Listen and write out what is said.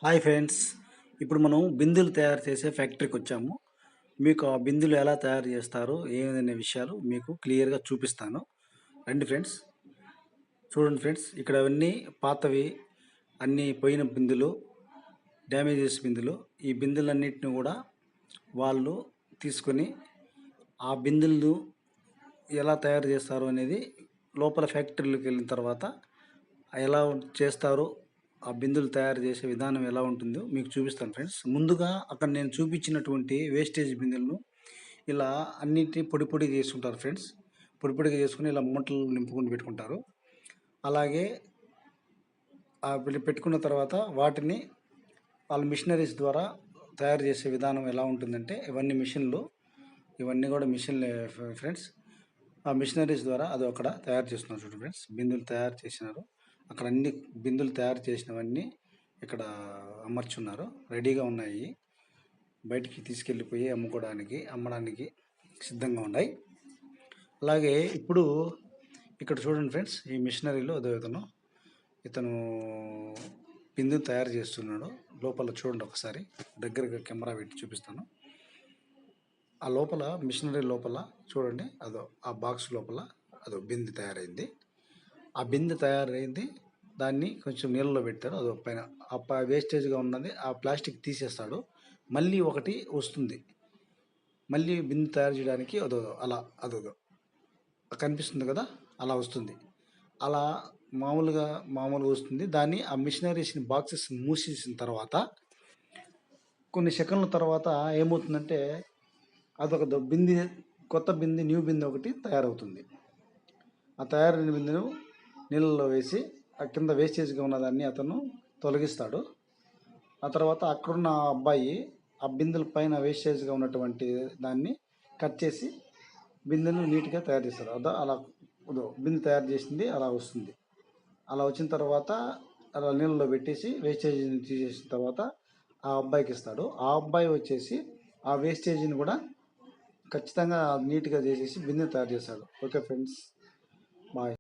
Hi friends. ఇప్పుడు మనం బిందెలు తయారు చేసే ఫ్యాక్టరీకి వచ్చాము. మీకు ఆ బిందెలు ఎలా తయారు చేస్తారో ఏమనే విషయాలు మీకు క్లియర్‌గా చూపిస్తాను. రండి ఫ్రెండ్స్. చూడండి ఫ్రెండ్స్, ఇక్కడ అవన్నీ పాతవి, అన్నీ పోయిన బిందెలు, డ్యామేజెస్ బిందెలు. ఈ బిందెలన్నిటిని కూడా వాళ్ళు తీసుకొని ఆ బిందెలు ఎలా తయారు చేస్తారు అనేది లోపల ఫ్యాక్టరీలోకి వెళ్ళిన తర్వాత ఎలా చేస్తారో, ఆ బిందెలు తయారు చేసే విధానం ఎలా ఉంటుందో మీకు చూపిస్తాను ఫ్రెండ్స్. ముందుగా అక్కడ నేను చూపించినటువంటి వేస్టేజ్ బిందెలను ఇలా అన్నిటిని పొడి పొడిగా చేసుకుంటారు ఫ్రెండ్స్. పొడి పొడిగా చేసుకుని ఇలా మూటలు నింపుకొని పెట్టుకుంటారు. అలాగే పెట్టుకున్న తర్వాత వాటిని వాళ్ళ మిషనరీస్ ద్వారా తయారు చేసే విధానం ఎలా ఉంటుందంటే, ఇవన్నీ కూడా మిషన్లే ఫ్రెండ్స్. ఆ మిషనరీస్ ద్వారా అది అక్కడ తయారు చేస్తున్నారు చూడండి ఫ్రెండ్స్. బిందులు తయారు చేసినారు. అక్కడ అన్ని బిందులు తయారు చేసినవన్నీ ఇక్కడ అమర్చున్నారు, రెడీగా ఉన్నాయి. బయటికి తీసుకెళ్ళిపోయి అమ్మడానికి సిద్ధంగా ఉన్నాయి. అలాగే ఇప్పుడు ఇక్కడ చూడండి ఫ్రెండ్స్, ఈ మిషనరీలో ఇతను బిందుని తయారు చేస్తున్నాడు. లోపల చూడండి, ఒకసారి దగ్గరగా కెమెరా పెట్టి చూపిస్తాను. ఆ లోపల మిషనరీ లోపల చూడండి, ఆ బాక్స్ లోపల బిందె తయారైంది. ఆ బిందె తయారైంది, దాన్ని కొంచెం నీళ్ళలో పెట్టాడు. పైన వేస్టేజ్గా ఉన్నది ఆ ప్లాస్టిక్ తీసేస్తాడు. మళ్ళీ ఒకటి వస్తుంది, మళ్ళీ బిందె తయారు చేయడానికి అదో కనిపిస్తుంది కదా, అలా వస్తుంది. అలా మామూలుగా వస్తుంది. దాన్ని ఆ మిషనరీస్ని బాక్సెస్ మూసేసిన తర్వాత కొన్ని సెకండ్ల తర్వాత ఏమవుతుందంటే, అదొక కొత్త బిందె, న్యూ బిందె ఒకటి తయారవుతుంది. ఆ తయారైన బిందెను నీళ్ళలో వేసి ఆ కింద వేస్టేజ్గా ఉన్నదాన్ని అతను తొలగిస్తాడు. ఆ తర్వాత అక్కడున్న అబ్బాయి ఆ బిందెల పైన వేస్టేజ్గా ఉన్నటువంటి దాన్ని కట్ చేసి బిందెను నీట్గా తయారు చేస్తాడు. బిందె తయారు చేసింది అలా వస్తుంది. అలా వచ్చిన తర్వాత అలా నీళ్ళలో పెట్టేసి వేస్టేజ్ని తీసేసిన తర్వాత ఆ అబ్బాయికి ఇస్తాడు. ఆ అబ్బాయి వచ్చేసి ఆ వేస్టేజ్ని కూడా ఖచ్చితంగా నీట్గా చేసేసి బిందె తయారు చేస్తాడు. Okay friends, bye.